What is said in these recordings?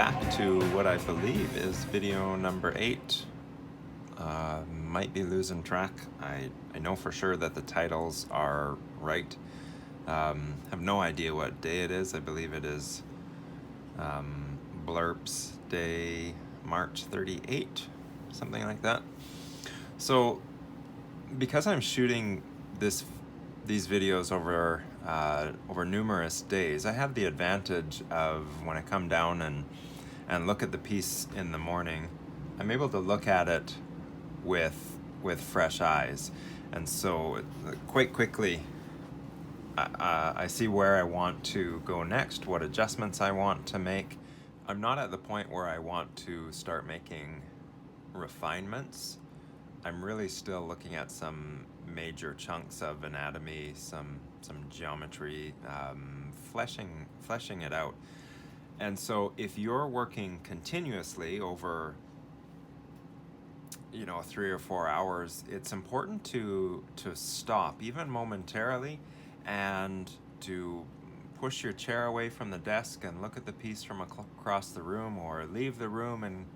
back to what I believe is video number 8. Might be losing track. I know for sure that the titles are right. Have no idea what day it is. I believe it is Blurps Day, March 38, something like that. So because I'm shooting these videos over numerous days, I have the advantage of when I come down and look at the piece in the morning, I'm able to look at it with fresh eyes, and so quite quickly I see where I want to go next, what adjustments I want to make. I'm not at the point where I want to start making refinements. I'm really still looking at some major chunks of anatomy, some geometry, fleshing it out. And so if you're working continuously over 3 or 4 hours, it's important to stop even momentarily and to push your chair away from the desk and look at the piece from across the room, or leave the room and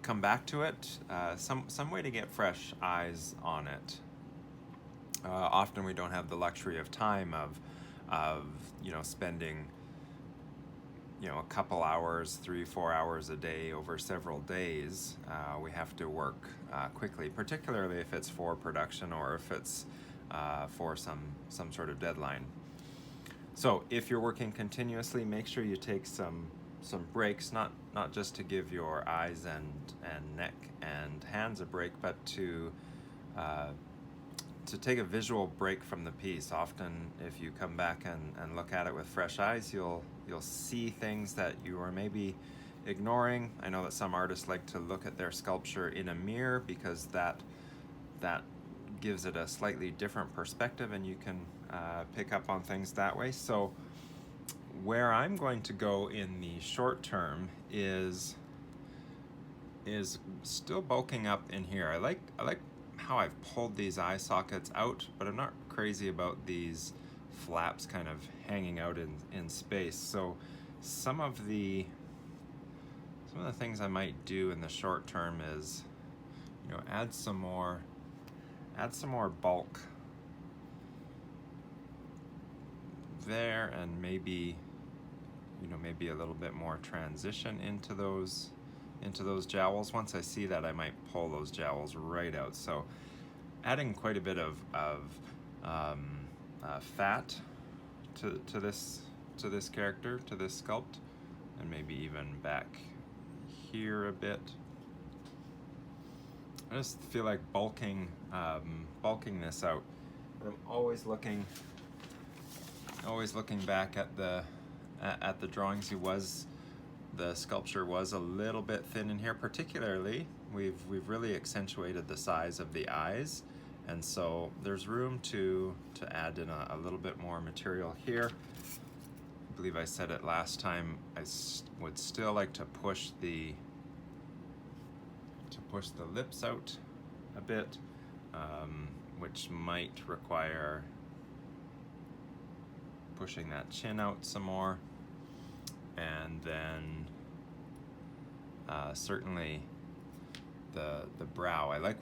come back to it. Some way to get fresh eyes on it. Often we don't have the luxury of time of spending a couple hours, 3-4 hours a day over several days. We have to work quickly, particularly if it's for production or if it's for some sort of deadline. So if you're working continuously, make sure you take some breaks, not just to give your eyes and neck and hands a break, but to take a visual break from the piece. Often if you come back and look at it with fresh eyes, you'll see things that you were maybe ignoring. I know that some artists like to look at their sculpture in a mirror because that gives it a slightly different perspective, and you can pick up on things that way. So where I'm going to go in the short term is still bulking up in here. I like how I've pulled these eye sockets out, but I'm not crazy about these flaps kind of hanging out in space. So some of the things I might do in the short term is add some more bulk there, and maybe a little bit more transition into those jowls. Once I see that, I might pull those jowls right out. So adding quite a bit of fat to this character, to this sculpt, and maybe even back here a bit. I just feel like bulking this out. I'm always looking back at the drawings. The sculpture was a little bit thin in here. Particularly, we've really accentuated the size of the eyes, and so there's room to add in a little bit more material here. I believe I said it last time, I would still like to push the lips out a bit, which might require pushing that chin out some more. And then certainly the brow. I like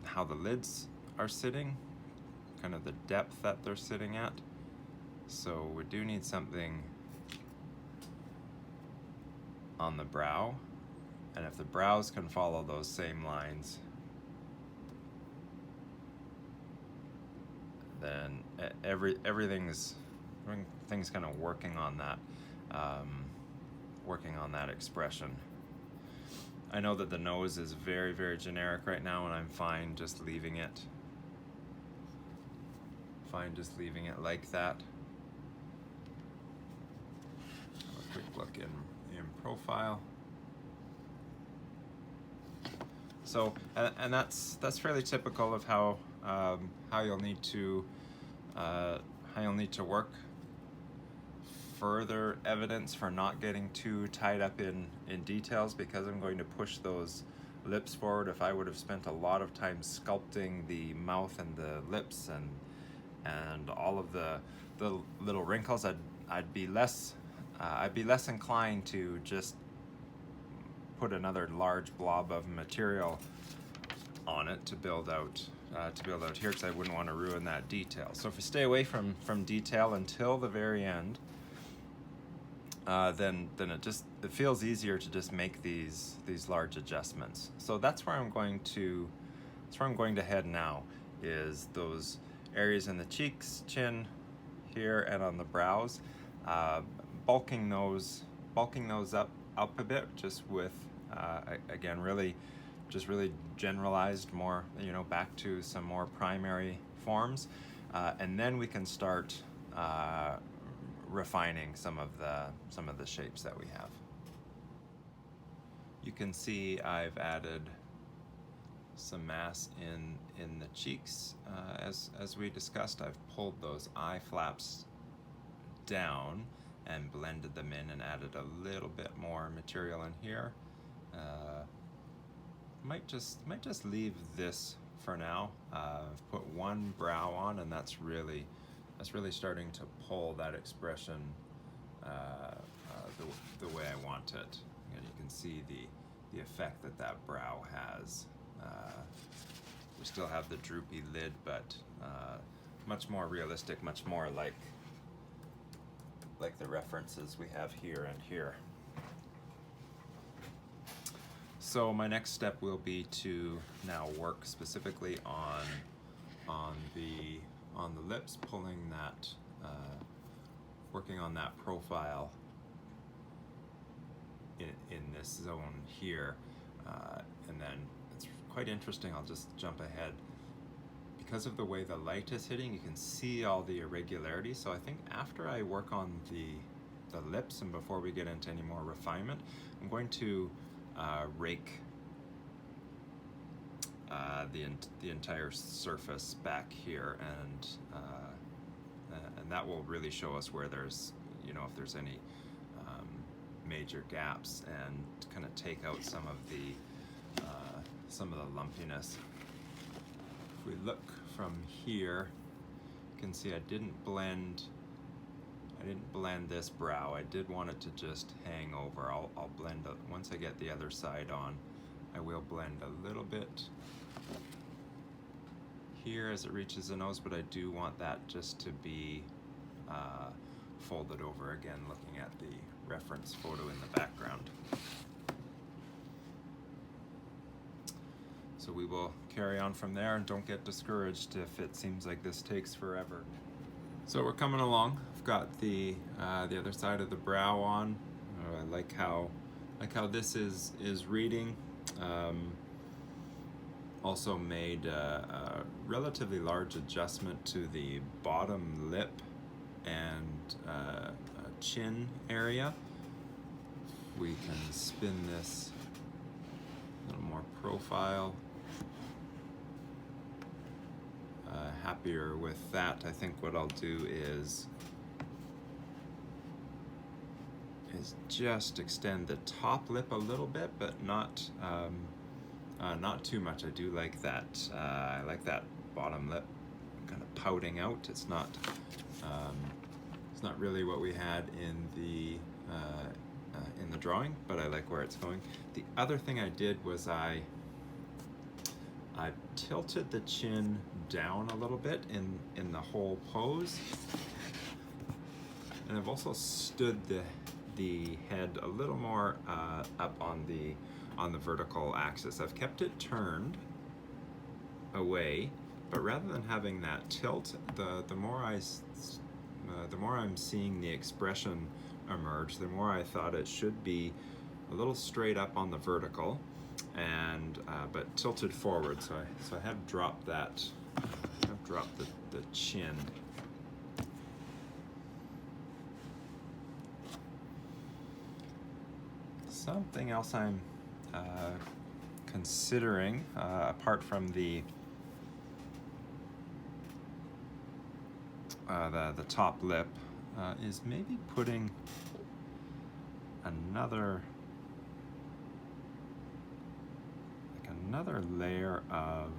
how the lids are sitting, kind of the depth that they're sitting at. So we do need something on the brow, and if the brows can follow those same lines, then everything's kind of working on that expression. I know that the nose is very, very generic right now, and I'm fine just leaving it like that. Have a quick look in profile. So, and that's fairly typical of how you'll need to work. Further evidence for not getting too tied up in details, because I'm going to push those lips forward. If I would have spent a lot of time sculpting the mouth and the lips and all of the little wrinkles, I'd be less inclined to just put another large blob of material on it to build out here, because I wouldn't want to ruin that detail. So if we stay away from detail until the very end, then it feels easier to just make these large adjustments. So that's where I'm going to head now, is those areas in the cheeks, chin, here, and on the brows, bulking those up a bit, just with again really generalized, more, back to some more primary forms, and then we can start refining some of the shapes that we have. You can see I've added some mass in the cheeks, as we discussed. I've pulled those eye flaps down and blended them in and added a little bit more material in here. Might just leave this for now. I've put one brow on, and that's really starting to pull that expression the way I want it. And you can see the effect that brow has. We still have the droopy lid, but much more realistic, much more like the references we have here and here. So my next step will be to now work specifically on the lips, pulling that, working on that profile in this zone here, and then it's quite interesting. I'll just jump ahead. Because of the way the light is hitting, you can see all the irregularities. So I think after I work on the lips, and before we get into any more refinement, I'm going to rake the entire surface back here, and that will really show us where there's, if there's any major gaps, and kind of take out some of the lumpiness. If we look from here, you can see I didn't blend this brow. I did want it to just hang over. I'll blend it once I get the other side on. I will blend a little bit here as it reaches the nose, but I do want that just to be folded over, again looking at the reference photo in the background. So we will carry on from there, and don't get discouraged if it seems like this takes forever. So we're coming along. I've got the other side of the brow on. I like how this is reading. Also made a relatively large adjustment to the bottom lip and chin area. We can spin this a little more profile. Happier with that. I think what I'll do is just extend the top lip a little bit, but not too much. I do like that. I like that bottom lip kind of pouting out. It's not really what we had in the drawing, but I like where it's going. The other thing I did was I tilted the chin down a little bit in the whole pose, and I've also stood the head a little more up on the vertical axis. I've kept it turned away, but rather than having that tilt, the more I'm seeing the expression emerge, the more I thought it should be a little straight up on the vertical, and but tilted forward. So I have dropped that. I've dropped the chin. Something else I'm considering, apart from the top lip, is maybe putting another layer of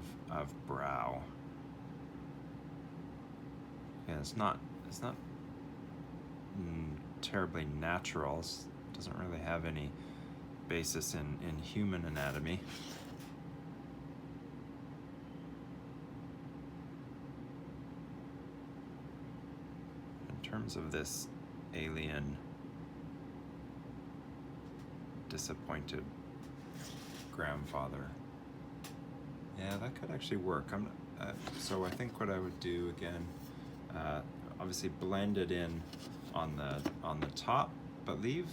brow. Yeah, it's not terribly natural. It doesn't really have any basis in human anatomy. In terms of this alien disappointed grandfather, yeah, that could actually work. So I think what I would do again, obviously blend it in on the top, but leave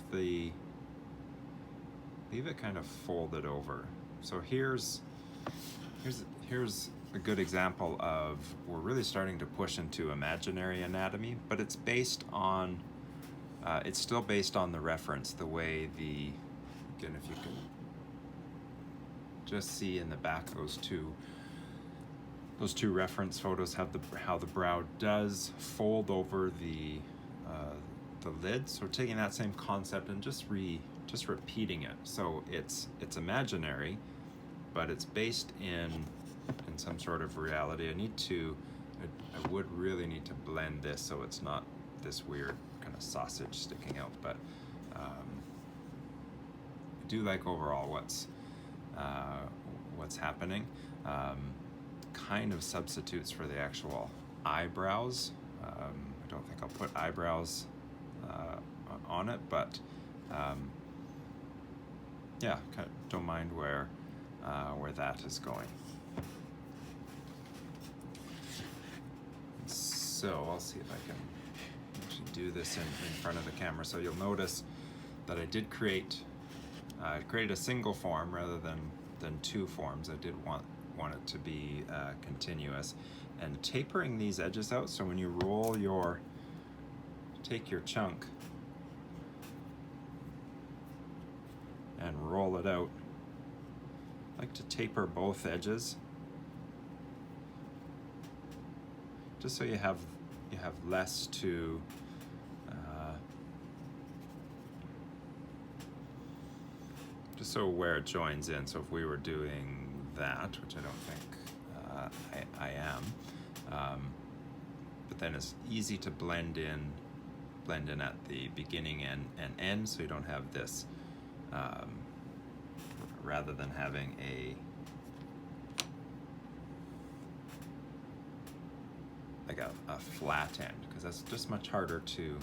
it kind of folded over. So here's a good example of, we're really starting to push into imaginary anatomy, but it's based on it's still based on the reference, the way again, if you can just see in the back, those two reference photos have how the brow does fold over the lid. So taking that same concept and just repeating it. So it's imaginary, but it's based in some sort of reality. I would really need to blend this so it's not this weird kind of sausage sticking out, but I do like overall what's happening. Kind of substitutes for the actual eyebrows. I don't think I'll put eyebrows on it, but yeah, don't mind where that is going. So I'll see if I can actually do this in front of the camera. So you'll notice that I did create a single form rather than two forms. I did want it to be continuous, and tapering these edges out. So when you take your chunk and roll it out, I like to taper both edges, just so you have less to just so where it joins in. So if we were doing that, which I don't think I am, but then it's easy to blend in at the beginning and end, so you don't have this, rather than having a flat end, because that's just much harder to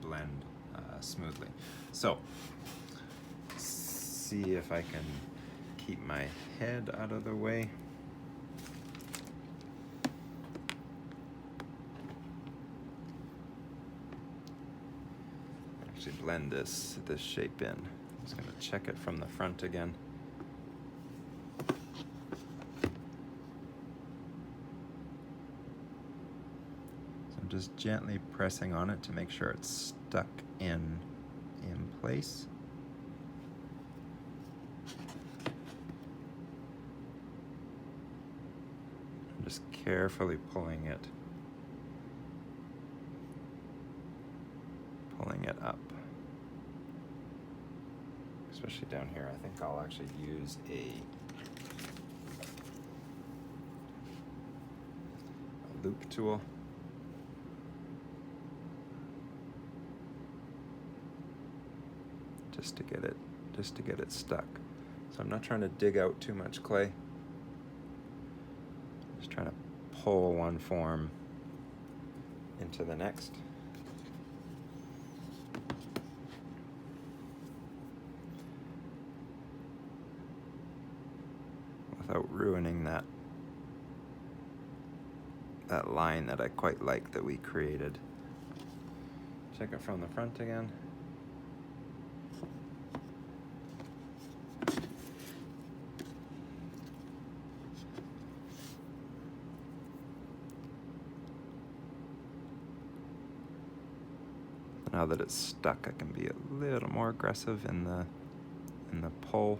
blend smoothly. So see if I can keep my head out of the way. Actually blend this shape in. I'm just going to check it from the front again. So I'm just gently pressing on it to make sure it's stuck in place. Just carefully pulling it up, especially down here. I think I'll actually use a loop tool. Just to get it stuck. So I'm not trying to dig out too much clay. Just trying to pull one form into the next. Without ruining that line that I quite like that we created. Check it from the front again. Now that it's stuck, I can be a little more aggressive in the pull.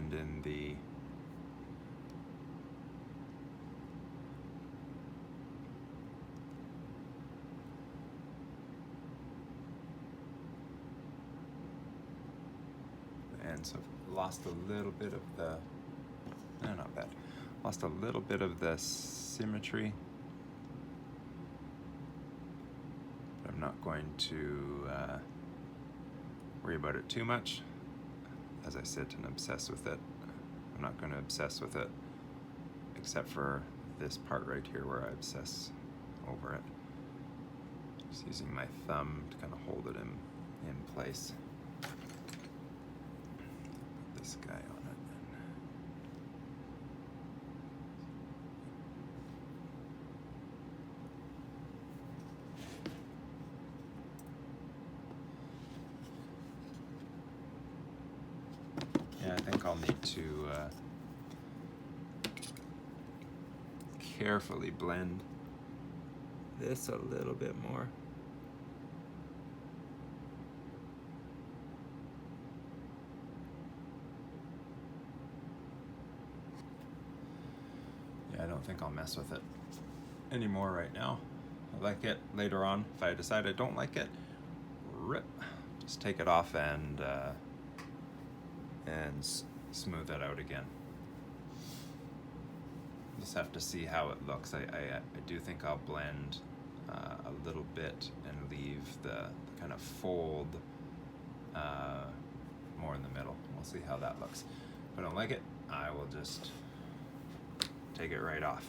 blend in the ends. So I've lost a little bit of the, no, not bad. Lost a little bit of the symmetry. But I'm not going to worry about it too much. As I said, and obsess with it. I'm not going to obsess with it, except for this part right here where I obsess over it. Just using my thumb to kind of hold it in place. Put this guy on it. Yeah, I think I'll need to carefully blend this a little bit more. Yeah, I don't think I'll mess with it anymore right now. I like it later on. If I decide I don't like it, rip, just take it off and smooth it out again. Just have to see how it looks. I do think I'll blend a little bit and leave the kind of fold more in the middle. We'll see how that looks. If I don't like it, I will just take it right off.